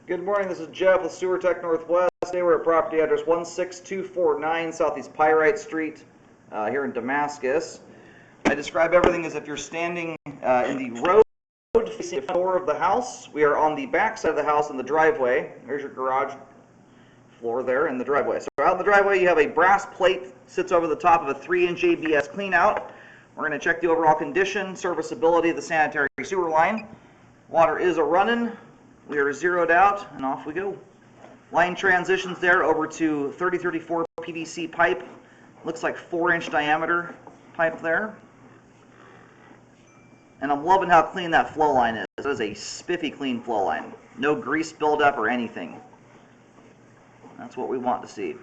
Good morning, this is Jeff with Sewer Tech Northwest. Today we're at property address 16249 Southeast Pyrite Street here in Damascus. I describe everything as if you're standing in the road facing the floor of the house. We are on the back side of the house in the driveway. There's your garage floor there in the driveway. So out in the driveway you have a brass plate sits over the top of a 3-inch ABS cleanout. We're going to check the overall condition, serviceability of the sanitary sewer line. Water is a-running. We are zeroed out, and off we go. Line transitions there over to 3034 PVC pipe. Looks like 4-inch diameter pipe there. And I'm loving how clean that flow line is. It is a spiffy clean flow line. No grease buildup or anything. That's what we want to see.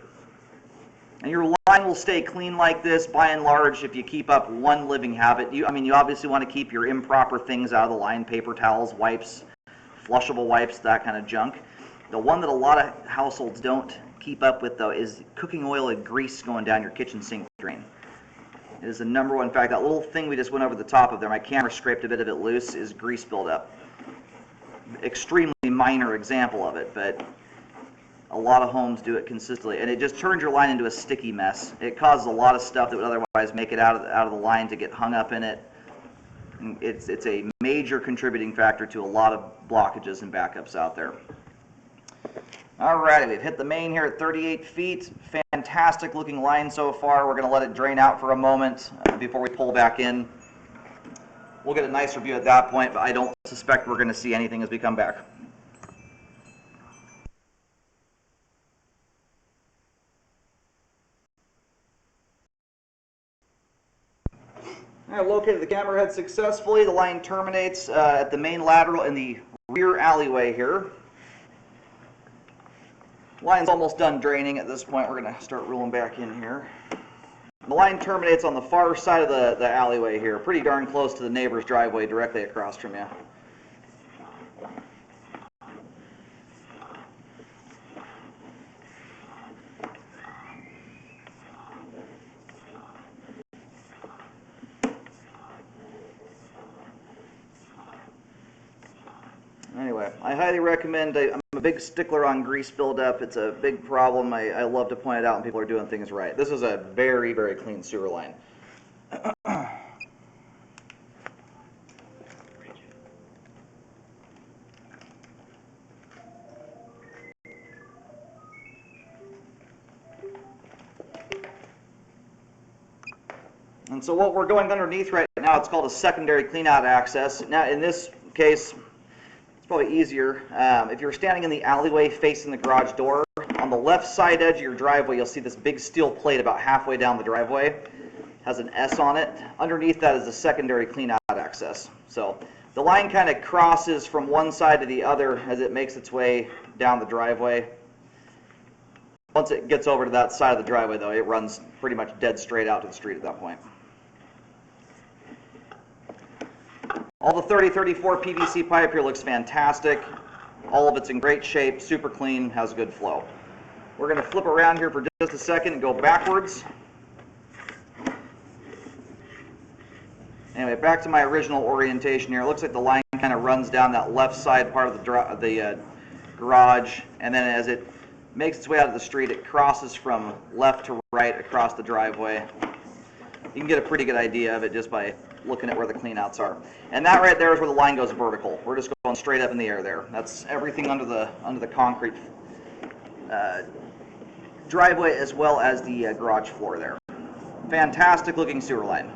And your line will stay clean like this by and large if you keep up one living habit. You obviously want to keep your improper things out of the line, paper towels, wipes, flushable wipes, that kind of junk. The one that a lot of households don't keep up with, though, is cooking oil and grease going down your kitchen sink drain. It is the number one. In fact, that little thing we just went over the top of there, my camera scraped a bit of it loose, is grease buildup. Extremely minor example of it, but a lot of homes do it consistently, and it just turns your line into a sticky mess. It causes a lot of stuff that would otherwise make it out of the line to get hung up in it. It's a major contributing factor to a lot of blockages and backups out there. Alrighty, we've hit the main here at 38 feet. Fantastic looking line so far. We're going to let it drain out for a moment before we pull back in. We'll get a nicer view at that point, but I don't suspect we're going to see anything as we come back. I located the camera head successfully. The line terminates at the main lateral in the rear alleyway here. Line's almost done draining at this point. We're going to start rolling back in here. The line terminates on the far side of the alleyway here, pretty darn close to the neighbor's driveway directly across from you. Anyway, I highly recommend, I'm a big stickler on grease buildup. It's a big problem. I love to point it out when people are doing things right. This is a very, very clean sewer line. And so what we're going underneath right now, it's called a secondary cleanout access. Now in this case, it's probably easier. If you're standing in the alleyway facing the garage door, on the left side edge of your driveway, you'll see this big steel plate about halfway down the driveway. It has an S on it. Underneath that is the secondary cleanout access. So the line kind of crosses from one side to the other as it makes its way down the driveway. Once it gets over to that side of the driveway, though, it runs pretty much dead straight out to the street at that point. All the 3034 PVC pipe here looks fantastic. All of it's in great shape, super clean, has good flow. We're going to flip around here for just a second and go backwards. Anyway, back to my original orientation here. It looks like the line kind of runs down that left side part of the garage, and then as it makes its way out of the street, it crosses from left to right across the driveway. You can get a pretty good idea of it just by looking at where the cleanouts are. And that right there is where the line goes vertical. We're just going straight up in the air there. That's everything under the concrete driveway as well as the garage floor there. Fantastic looking sewer line.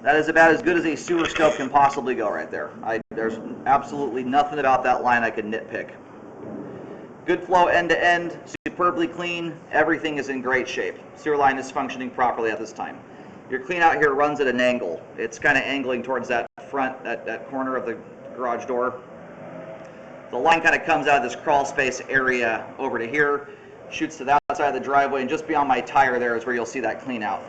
That is about as good as a sewer scope can possibly go right there. There's absolutely nothing about that line I could nitpick. Good flow end to end, superbly clean, everything is in great shape. Sewer line is functioning properly at this time. Your clean out here runs at an angle. It's kind of angling towards that front, that corner of the garage door. The line kind of comes out of this crawl space area over to here, shoots to that side of the driveway, and just beyond my tire there is where you'll see that clean out.